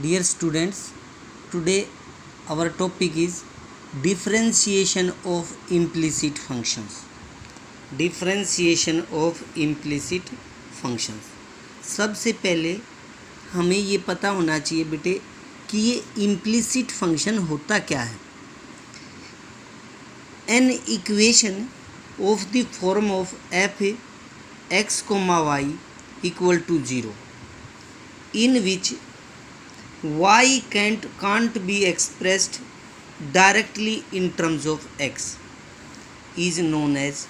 Dear students, today our topic is differentiation of implicit functions. Differentiation of implicit functions. सबसे पहले हमें ये पता होना चाहिए बेटे कि ये implicit function होता क्या है. An equation of the form of f x comma y equal to 0 in which y can't be expressed directly in terms of x is known as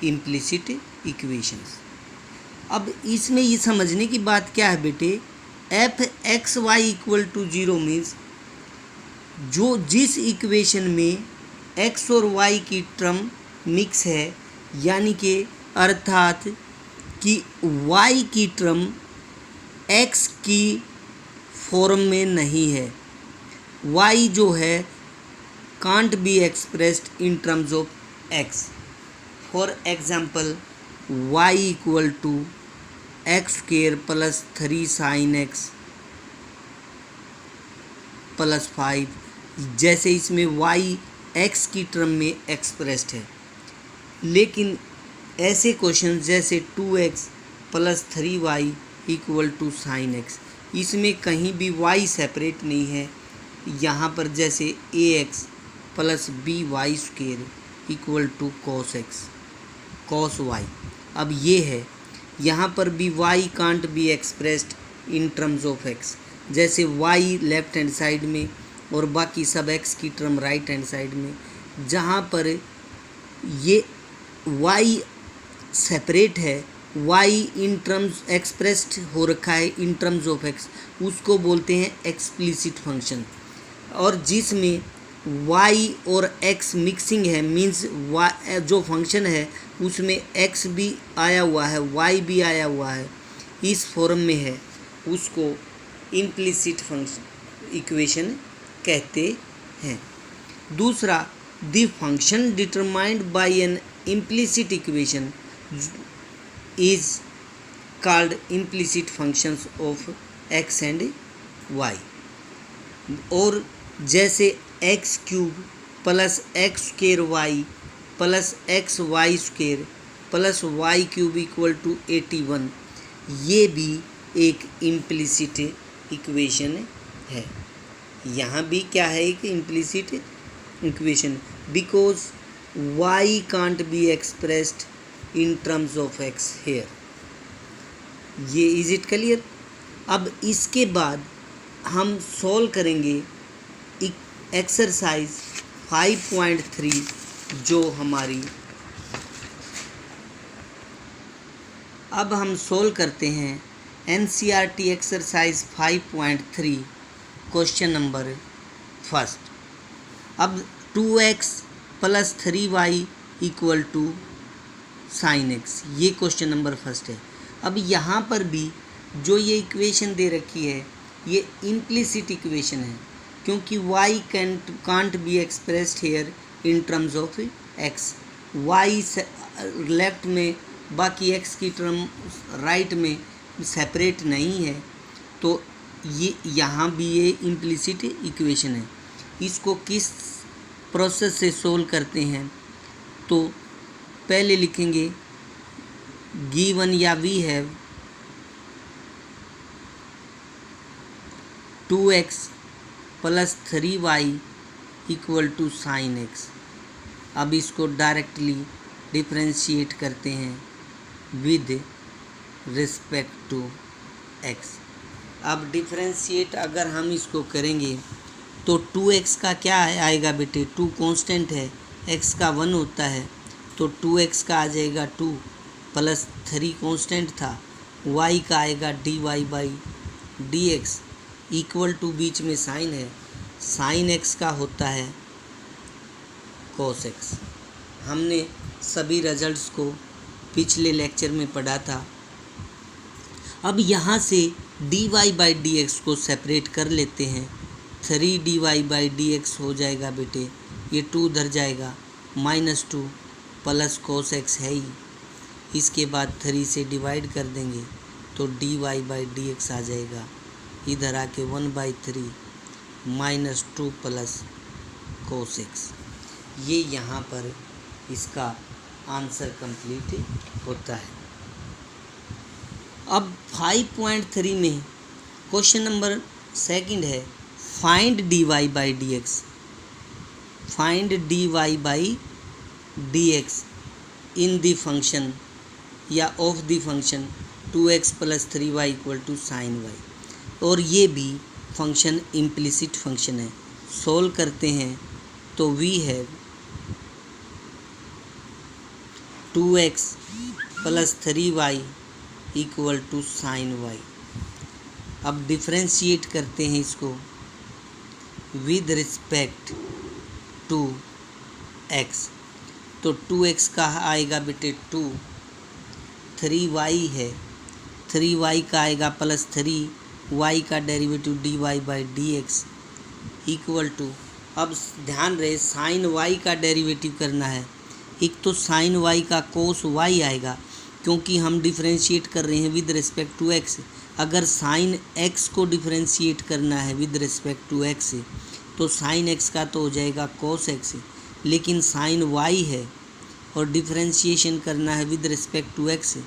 implicit equations. अब इसमें ये समझने की बात क्या है बेटे, F X Y equal to 0 means जो जिस इक्वेशन में x और y की टर्म मिक्स है, यानी कि अर्थात कि y की टर्म x की फॉर्म में नहीं है, y जो है can't be expressed in terms of x. For example y equal to X square plus 3 sine X plus 5, जैसे इसमें y x की टर्म में एक्सप्रेस्ड है. लेकिन ऐसे क्वेश्चन जैसे 2x plus 3y equal to sine X, इसमें कहीं भी y सेपरेट नहीं है. यहाँ पर जैसे ax plus B Y square equal to cos X cos Y, अब ये है यहाँ पर भी y can't be expressed in terms of x, जैसे y लेफ्ट हैंड साइड में और बाकी सब x की टर्म राइट हैंड साइड में. जहाँ पर ये y सेपरेट है, y इन टर्म्स एक्सप्रेस्ड हो रखा है इन टर्म्स ऑफ x, उसको बोलते हैं एक्सप्लिसिट फंक्शन. और जिसमें y और x मिक्सिंग है, मीन्स y जो फंक्शन है उसमें x भी आया हुआ है y भी आया हुआ है, इस फॉर्म में है, उसको इम्प्लिसिट फंक्शन इक्वेशन कहते हैं. दूसरा, the function determined by an implicit equation is called implicit functions of x and y. और जैसे X cube plus X square Y plus X Y square plus Y cube equal to 81, ये भी एक implicit equation है. यहाँ भी क्या है, एक implicit equation, because Y can't be expressed in terms of X here. ये इज इट क्लियर. अब इसके बाद हम सॉल्व करेंगे एक्सरसाइज 5.3 जो हमारी, अब हम सोल्व करते हैं NCERT exercise 5.3 question number first. अब 2x plus 3y equal to sine X, ये क्वेश्चन नंबर फर्स्ट है. अब यहाँ पर भी जो ये इक्वेशन दे रखी है ये इम्प्लिसिट इक्वेशन है, क्योंकि y can't be expressed here in terms of x. y left में बाकी x की टर्म राइट में सेपरेट नहीं है, तो ये यहाँ भी ये इम्प्लिसिट इक्वेशन है. इसको किस प्रोसेस से सोल्व करते हैं, तो पहले लिखेंगे गिवन या we have 2x plus 3y equal to sine X. अब इसको डायरेक्टली डिफ्रेंशिएट करते हैं विद रिस्पेक्ट टू x. अब डिफ्रेंशिएट अगर हम इसको करेंगे तो 2x का क्या आएगा बेटे, 2 कांस्टेंट है, x का 1 होता है, तो 2x का आ जाएगा 2 प्लस 3 कांस्टेंट था, y का आएगा dy by dx equal to बीच में साइन है, साइन x का होता है cos x. हमने सभी रिजल्ट्स को पिछले लेक्चर में पढ़ा था. अब यहाँ से dy बाई dx को सेपरेट कर लेते हैं. 3dy बाई dx हो जाएगा बेटे, ये 2 उधर जाएगा, -2 प्लस cos x है ही, इसके बाद 3 से डिवाइड कर देंगे तो dy बाई dx आ जाएगा इधर आके 1/3 माइनस 2 प्लस कोस एक्स। ये यहाँ पर इसका आंसर कंप्लीट होता है। अब 5.3 में क्वेश्चन नंबर सेकंड है, find dy by D X. Find dy by D X in the function या of the function 2x plus 3y equal to sine y. और ये भी फंक्शन इम्प्लिसिट फंक्शन है। सोल्व करते हैं तो वी है 2x plus 3y equal to sine y. अब डिफ्रेंशिएट करते हैं इसको विद रिस्पेक्ट टू x। तो 2x का आएगा बेटे 2, 3y है, 3y का आएगा प्लस 3y का derivative dy by D X equal to, अब ध्यान रहे साइन y का डेरिवेटिव करना है। एक तो साइन y का कोस y आएगा क्योंकि हम डिफरेंशिएट कर रहे हैं विद रिस्पेक्ट टू x। अगर साइन x को डिफरेंशिएट करना है विद रिस्पेक्ट टू x तो साइन x का तो हो जाएगा कोस x, लेकिन साइन y है और डिफरेंशिएशन करना है विद रिस्पेक्ट टू x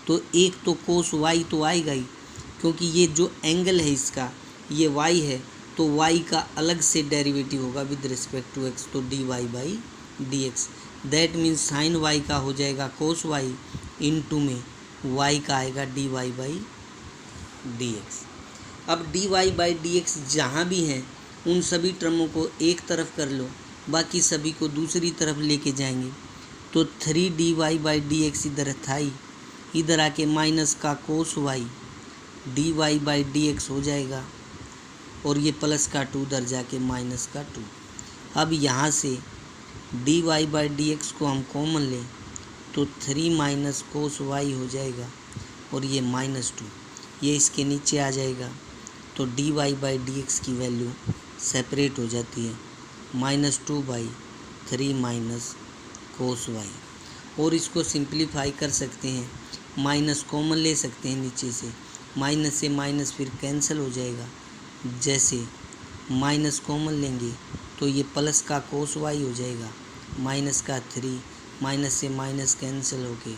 तो एक तो कोस y तो आएगा ही, क्योंकि ये जो एंगल है इसका ये y है तो y का अलग से डेरिवेटिव होगा विद रिस्पेक्ट टू x, तो dy by D x. That means sign y का हो जाएगा कोस y इनटू में y का आएगा dy बाई डी एक्स। अब dy बाई डी एक्स जहाँ भी हैं उन सभी टर्मों को एक तरफ कर लो, बाकी सभी को दूसरी तरफ लेके जाएंगे। तो 3dy बाई डी एक्स इधर था ही, इधर आके माइनस का कोस y dy by D x हो जाएगा और ये प्लस का 2 उधर जाके माइनस का 2। अब यहाँ से dy बाई डी एक्स को हम कॉमन लें तो 3 माइनस कोस y हो जाएगा और ये -2 ये इसके नीचे आ जाएगा। तो dy बाई डी एक्स की वैल्यू सेपरेट हो जाती है -2/3 माइनस कोस y। और इसको सिंप्लीफाई कर सकते हैं, माइनस कॉमन ले सकते हैं नीचे से, माइनस से माइनस फिर कैंसिल हो जाएगा। जैसे माइनस कॉमन लेंगे तो ये प्लस का कोस y हो जाएगा, माइनस का 3, माइनस से माइनस कैंसिल होके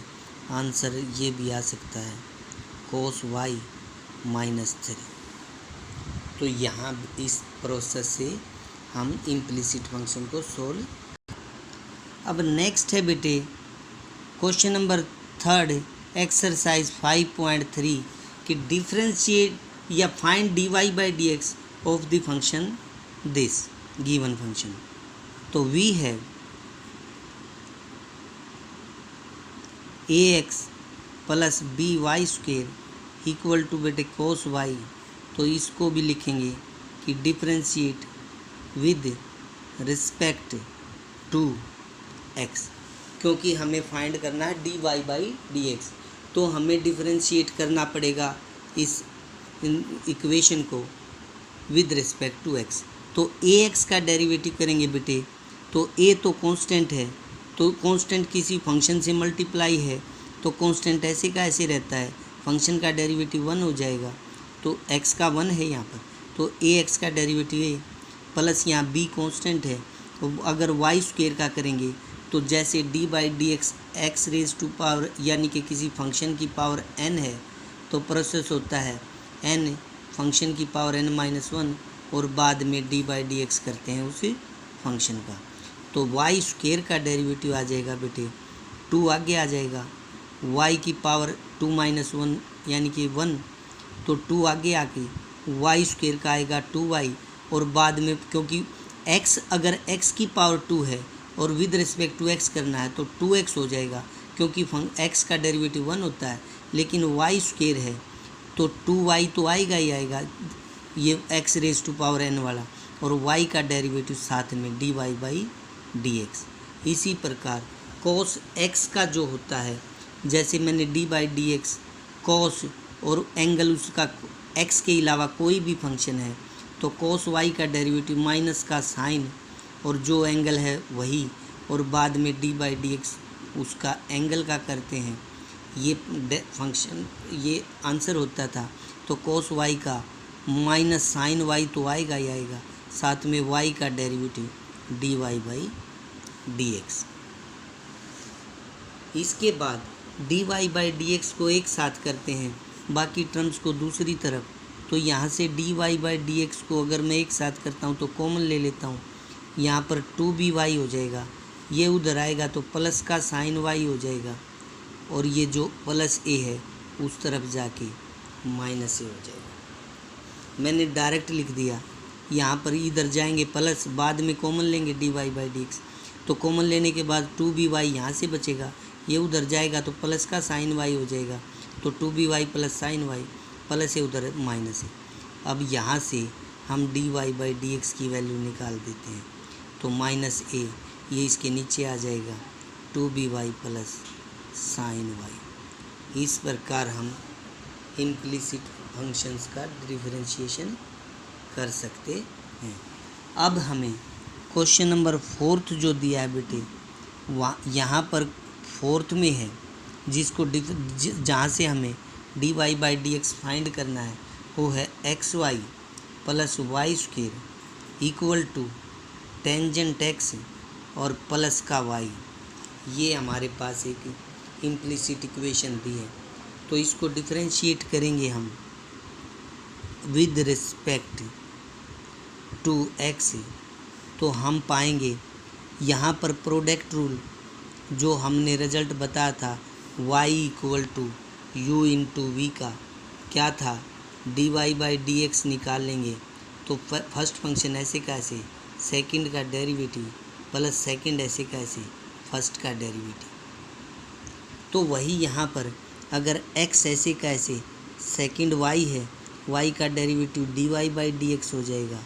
आंसर ये भी आ सकता है कोस y -3। तो यहाँ इस प्रोसेस से हम इम्प्लिसिट फंक्शन को सोल्व। अब नेक्स्ट है बेटे क्वेश्चन नंबर थर्ड एक्सरसाइज 5.3 कि डिफरेंशिएट या find dy by D X of the function this given function. तो we have ax plus by² equal to beta cos y। तो इसको भी लिखेंगे कि differentiate with respect to x, क्योंकि हमें फाइंड करना है dy बाई डी एक्स। तो हमें डिफरेंशिएट करना पड़ेगा इस इक्वेशन को विद रिस्पेक्ट टू x। तो ax का डेरिवेटिव करेंगे बेटे, तो a तो कांस्टेंट है, तो कांस्टेंट किसी फंक्शन से मल्टीप्लाई है तो कांस्टेंट ऐसे का ऐसे रहता है, फंक्शन का डेरिवेटिव 1 हो जाएगा। तो x का 1 है यहाँ पर, तो ax का डेरिवेटिव है प्लस यहाँ b कांस्टेंट है। तो अगर y² का करेंगे तो जैसे D by D X X raise to power यानी कि किसी फंक्शन की पावर n है तो प्रोसेस होता है n फंक्शन की पावर n-1 और बाद में डी बाई डी एक्स करते हैं उस फंक्शन का। तो y² का डेरिवेटिव आ जाएगा बेटे 2 आगे आ जाएगा, y की पावर 2-1 यानी कि 1, तो 2 आगे आके y² का आएगा 2y और बाद में क्योंकि x अगर x की पावर 2 है और विद रिस्पेक्ट टू x करना है तो 2x हो जाएगा, क्योंकि x का डेरिवेटिव 1 होता है, लेकिन y² है तो 2y तो आएगा ही आएगा, ये x raise to power n वाला, और y का डेरिवेटिव साथ में dy बाई डी एक्स। इसी प्रकार cos x का जो होता है, जैसे मैंने D by D x cos और एंगल उसका x के अलावा कोई भी फंक्शन है तो cos y का डेरिवेटिव माइनस का साइन और जो एंगल है वही, और बाद में डी बाई डी एक्स उसका एंगल का करते हैं। ये फंक्शन ये आंसर होता था। तो cos y का माइनस साइन वाई तो आएगा ही आएगा, साथ में वाई का डेरिवेटिव dy बाई dx। इसके बाद dy बाई dx को एक साथ करते हैं, बाकी टर्म्स को दूसरी तरफ। तो यहाँ से dy बाई dx को अगर मैं एक साथ करता हूँ तो कॉमन ले लेता हूँ, यहाँ पर 2by हो जाएगा, ये उधर आएगा तो प्लस का साइन y हो जाएगा, और ये जो प्लस a है उस तरफ जाके माइनस a हो जाएगा। मैंने डायरेक्ट लिख दिया, यहाँ पर इधर जाएंगे प्लस, बाद में कॉमन लेंगे dy बाई dx, तो कॉमन लेने के बाद 2by यहाँ से बचेगा, ये उधर जाएगा तो प्लस का साइन y हो जाएगा, तो 2by plus sign y, plus है उधर माइनस है। अब यहाँ से हम dy बाई dx की वैल्यू निकाल देते हैं, तो माइनस a ये इसके नीचे आ जाएगा, 2by प्लस साइन y। इस प्रकार हम इम्प्लिसिट फंक्शंस का डिफरेंशिएशन कर सकते हैं। अब हमें क्वेश्चन नंबर 4 जो दिया है बेटे, यहाँ पर 4 में है, जिसको जहाँ से हमें dy बाई dx फाइंड करना है, वो है xy plus Y square equal to tangent x और प्लस का y। ये हमारे पास एक इम्प्लिसिट इक्वेशन दी है, तो इसको डिफरेंशिएट करेंगे हम विद रिस्पेक्ट टू x, तो हम पाएंगे यहाँ पर प्रोडक्ट रूल जो हमने रिजल्ट बताया था y equal to U into V का क्या था, dy बाई dx निकाल लेंगे तो फर्स्ट फंक्शन ऐसे कैसे, सेकंड का डेरिवेटिव प्लस सेकंड ऐसे कैसे, फर्स्ट का डेरिवेटिव। तो वही यहाँ पर अगर x ऐसे कैसे, सेकंड y है, y का डेरिवेटिव dy बाई dx हो जाएगा,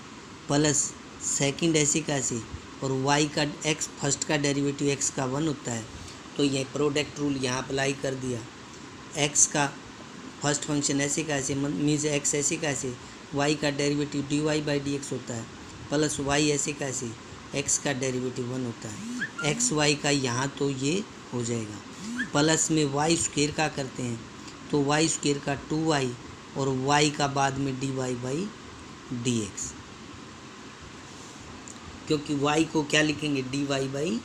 प्लस सेकंड ऐसे कैसे, और y का x फर्स्ट का डेरिवेटिव x का 1 होता है, तो ये प्रोडक्ट रूल यहाँ अप्लाई कर दिया। x का फर्स्ट फंक्शन ऐसे कैसे मीन्स x ऐसे कैसे, y का डेरिवेटिव dy बाई dx होता है, प्लस y ऐसे कैसे, x का डेरिवेटिव 1 होता है, x y का यहाँ तो ये हो जाएगा, प्लस में वाई स्क्वेयर का करते हैं तो वाई स्क्वेयर का 2y और y का बाद में dy बाई dx, क्योंकि y को क्या लिखेंगे dy बाई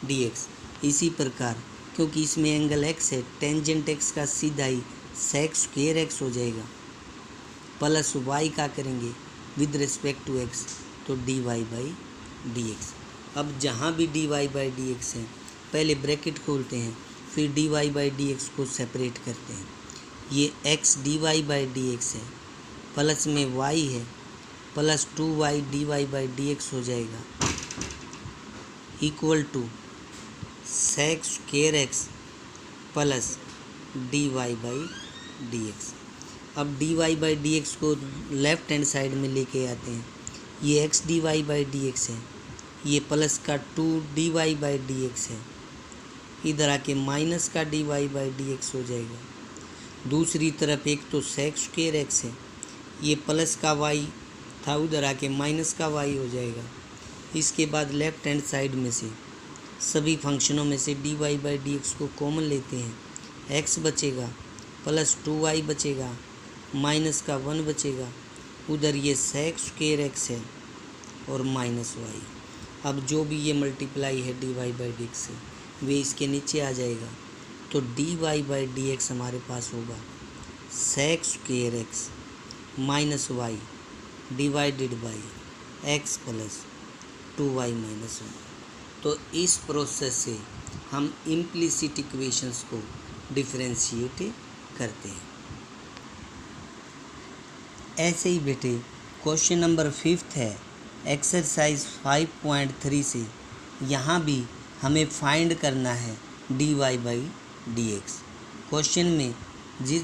dx। इसी प्रकार क्योंकि इसमें एंगल x है, टेंजेंट x का सीधा ही सेक स्क्वेयर x हो जाएगा, प्लस y का करेंगे विद रिस्पेक्ट टू x तो dy बाई dx। अब जहाँ भी dy बाई dx है पहले ब्रैकेट खोलते हैं, फिर dy बाई dx को सेपरेट करते हैं, ये x dy बाई dx है, प्लस में y है, plus 2y dy by dx हो जाएगा equal to sec square x plus dy by dx। अब dy बाई dx को लेफ्ट हैंड साइड में लेके आते हैं, ये x dy बाई dx है, ये प्लस का 2 dy बाई dx है, इधर आके माइनस का dy बाई dx हो जाएगा। दूसरी तरफ एक तो सेक स्क्वेयर x है, ये प्लस का y था, उधर आके माइनस का y हो जाएगा। इसके बाद लेफ्ट हैंड साइड में से सभी फंक्शनों में से dy बाई dx को कॉमन लेते हैं, x बचेगा प्लस 2y बचेगा, माइनस का 1 बचेगा, उधर ये सेक स्क्वेयर x है और माइनस y। अब जो भी ये मल्टीप्लाई है dy बाई dx से वे इसके नीचे आ जाएगा, तो dy बाई dx हमारे पास होगा sec square x minus y divided by x plus 2y minus 1। तो इस प्रोसेस से हम इम्प्लिसिट इक्वेशंस को डिफरेंशिएट करते हैं। ऐसे ही बेटे क्वेश्चन नंबर 5 है एक्सरसाइज 5.3 से, यहाँ भी हमें फाइंड करना है dy बाई dx। क्वेश्चन में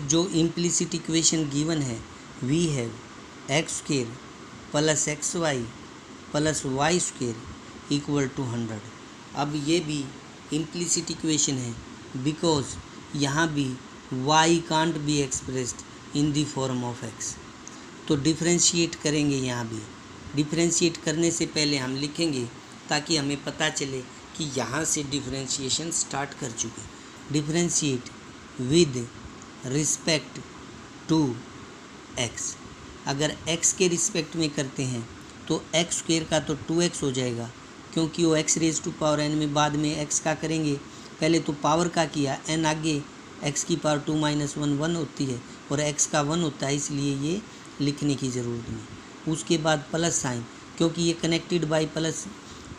जो इम्प्लिसिट इक्वेशन गिवन है we have X square plus xy plus Y square equal to 100। अब ये भी इम्प्लिसिट इक्वेशन है बिकॉज यहाँ भी y can't be expressed in the form of x। तो डिफरेंशिएट करेंगे, यहाँ भी डिफरेंशिएट करने से पहले हम लिखेंगे ताकि हमें पता चले कि यहाँ से डिफरेंशिएशन स्टार्ट कर चुके। Differentiate with respect to x। अगर x के रिस्पेक्ट में करते हैं तो एक्स स्क्वायर का तो 2x हो जाएगा, क्योंकि वो x raise to power n में बाद में x का करेंगे। पहले तो पावर का किया, n आगे x की पावर 2 - 1 1 होती है और x का 1 होता है, इसलिए ये लिखने की ज़रूरत नहीं। उसके बाद प्लस साइन, क्योंकि ये कनेक्टेड बाय प्लस,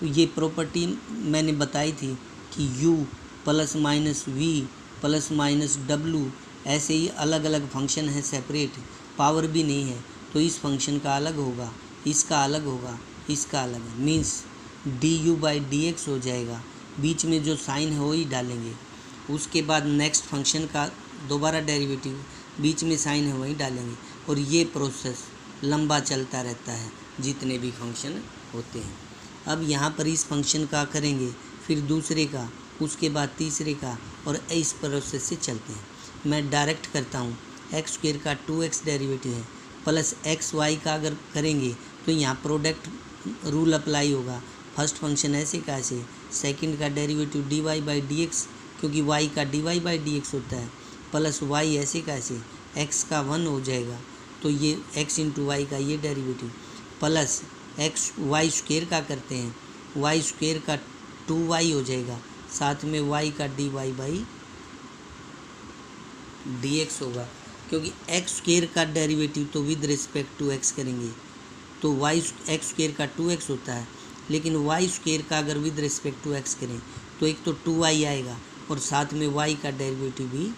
ये प्रॉपर्टी मैंने बताई थी कि u plus minus v plus minus w, ऐसे ही अलग अलग फंक्शन है सेपरेट, पावर भी नहीं है तो इस फंक्शन का अलग होगा, इसका अलग होगा, इसका अलग है, मीन्स du/dx हो जाएगा। बीच में जो साइन है वही डालेंगे। उसके बाद नेक्स्ट फंक्शन का दोबारा डेरिवेटिव, बीच में साइन है वही डालेंगे, और ये प्रोसेस लंबा चलता रहता है जितने भी फंक्शन होते हैं। अब यहाँ पर इस फंक्शन का करेंगे, फिर दूसरे का, उसके बाद तीसरे का, और इस प्रोसेस से चलते हैं। मैं डायरेक्ट करता हूँ, एक्स स्क्वायर का 2x डेरिवेटिव है, प्लस एक्स वाई का अगर करेंगे तो यहाँ प्रोडक्ट रूल अप्लाई होगा। फर्स्ट फंक्शन ऐसे का ऐसे, सेकंड का डेरिवेटिव dy/dx, क्योंकि y का dy/dx होता है, प्लस y ऐसे का ऐसे, x का 1 हो जाएगा तो ये x इंटू वाई का ये derivative, plus X Y square का करते हैं, y स्क्वायर का 2y हो जाएगा, साथ में y का dy/dx होगा, क्योंकि एक्स स्क्वायर का डेरिवेटिव तो विद रिस्पेक्ट टू x करेंगे तो एक्स स्क्वायर का 2x होता है, लेकिन वाई स्क्वायर का अगर विद रिस्पेक्ट टू x करें तो एक तो 2y आएगा और साथ में y का डेरिवेटिव भी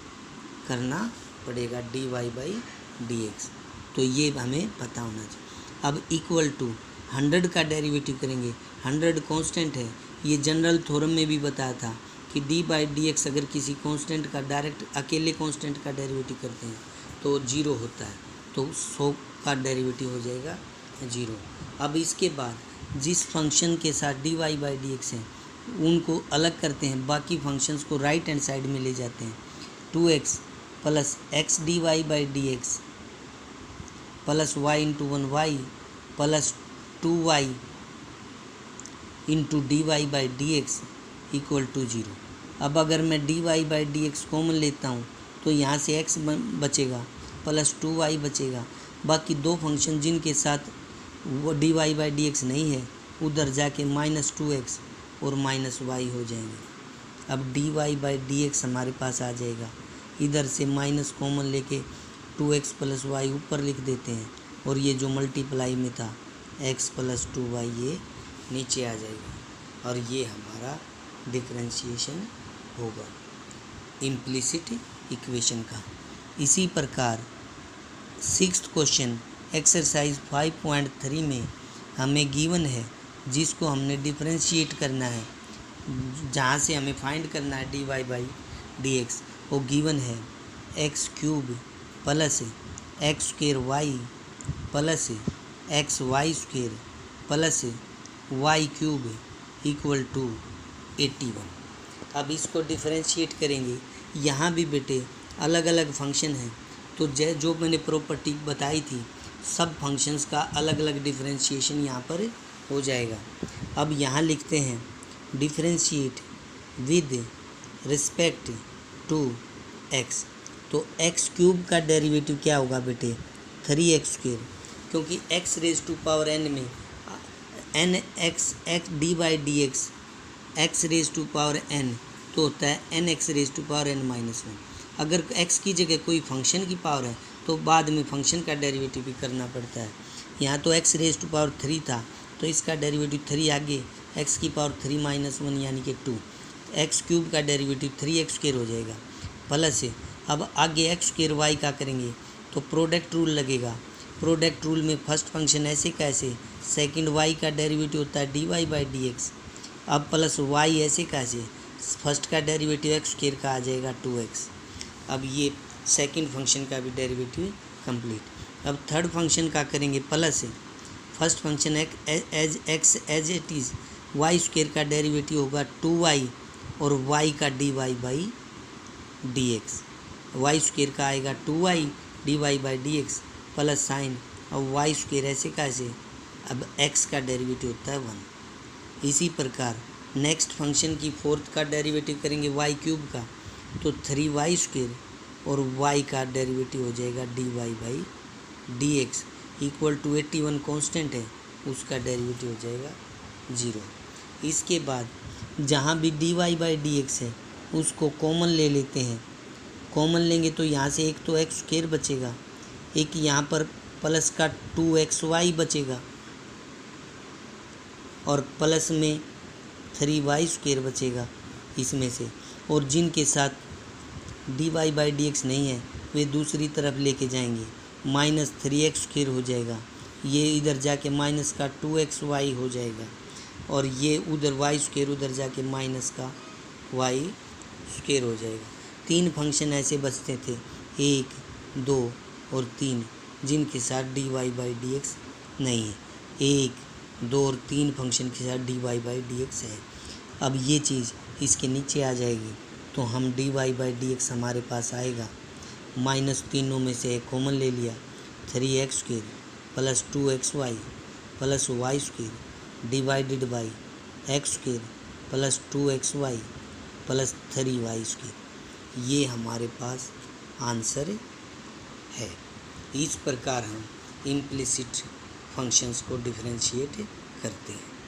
करना पड़ेगा dy/dx, तो ये हमें पता होना चाहिए। अब इक्वल टू 100 का डेरिवेटिव करेंगे, 100 कांस्टेंट है, ये जनरल थ्योरम में भी बताया था कि dy/dx अगर किसी कांस्टेंट का डायरेक्ट अकेले कांस्टेंट का डेरिवेटिव करते हैं तो 0 होता है, तो 100 का डेरिवेटिव हो जाएगा 0। अब इसके बाद जिस फंक्शन के साथ dy/dx है उनको अलग करते हैं, बाकी फंक्शंस को राइट हैंड साइड में ले जाते हैं। 2x plus x dy/dx plus y into 1y plus 2y into dy/dx equal to 0। अब अगर मैं dy/dx कॉमन लेता हूँ तो यहाँ से x बचेगा प्लस 2y बचेगा, बाकी दो फंक्शन जिनके साथ वो dy/dx नहीं है उधर जाके -2x और -y हो जाएंगे। अब dy/dx हमारे पास आ जाएगा, इधर से माइनस कॉमन लेके 2x प्लस y ऊपर लिख देते हैं, और ये जो मल्टीप्लाई में था x प्लस 2y ये नीचे आ जाएगा, और ये हमारा डिफरेंशिएशन होगा इम्प्लिसिट इक्वेशन का। इसी प्रकार 6th क्वेश्चन एक्सरसाइज 5.3 में हमें गिवन है जिसको हमने डिफरेंशिएट करना है, जहाँ से हमें फाइंड करना है dy/dx। वो गिवन है x³ plus x² plus xy² plus y³ equal to 81। अब इसको डिफरेंशिएट करेंगे, यहाँ भी बेटे अलग अलग फंक्शन हैं, तो जो मैंने प्रॉपर्टी बताई थी सब फंक्शंस का अलग अलग डिफरेंशिएशन यहाँ पर हो जाएगा। अब यहाँ लिखते हैं differentiate with respect to x, तो x³ का डेरिवेटिव क्या होगा बेटे 3x², क्योंकि x raise to power n में n x dy/dx x raise to power n तो होता है nx raise to power n-1। अगर x की जगह कोई फंक्शन की पावर है तो बाद में फंक्शन का डेरिवेटिव भी करना पड़ता है। यहाँ तो x रेज टू पावर 3 था तो इसका डेरिवेटिव 3 आगे x की पावर 3-1 यानी कि 2, x³ का डेरिवेटिव 3x² हो जाएगा, प्लस अब आगे x² y का करेंगे तो प्रोडक्ट रूल लगेगा। प्रोडक्ट रूल में फर्स्ट फंक्शन ऐसे कैसे, सेकंड y का डेरिवेटिव होता है dy/dx, अब प्लस y ऐसे कैसे, फर्स्ट का डेरिवेटिव x² का आ जाएगा 2x। अब ये सेकंड फंक्शन का भी डेरिवेटिव कंप्लीट। अब थर्ड फंक्शन का करेंगे plus first function as it is y² का डेरिवेटिव होगा 2y और y का dy/dx, y² का आएगा 2y dy/dx प्लस साइन, अब y² ऐसे कैसे, अब x का डेरिवेटिव होता है 1। इसी प्रकार नेक्स्ट फंक्शन की फोर्थ का डेरिवेटिव करेंगे y³ का तो 3y² और y का डेरिवेटिव हो जाएगा dy/dx इक्वल टू 81 कांस्टेंट है, उसका डेरिवेटिव हो जाएगा 0। इसके बाद जहाँ भी dy बाई डी एक्स है उसको कॉमन ले लेते हैं। कॉमन लेंगे तो यहाँ से एक तो एक्स स्क्वायर बचेगा, एक यहाँ पर प्लस का 2xy बचेगा और प्लस में 3y स्क्वायर बचेगा इसमें से। और जिनके साथ dy बाई डी एक्स नहीं है वे दूसरी तरफ लेके जाएंगे, माइनस 3x स्क्वायर हो जाएगा, ये इधर जाके माइनस का 2xy हो जाएगा और ये उधर y स्क्वायर उधर जाके माइनस का y स्क्वायर हो जाएगा। 3 फंक्शन ऐसे बचते थे, 1, 2 और 3, जिनके साथ dy बाई डी एक्स नहीं है। 1, 2 और 3 फंक्शन के साथ dy बाई डी एक्स है। अब ये चीज़ इसके नीचे आ जाएगी तो हम dy बाई डी एक्स हमारे पास आएगा, माइनस तीनों में से एक कॉमन ले लिया, 3x square plus 2xy plus y square divided by x square plus 2xy plus 3y square. ये हमारे पास आंसर है। इस प्रकार हम इम्प्लिसिट फंक्शंस को डिफरेंशिएट करते हैं।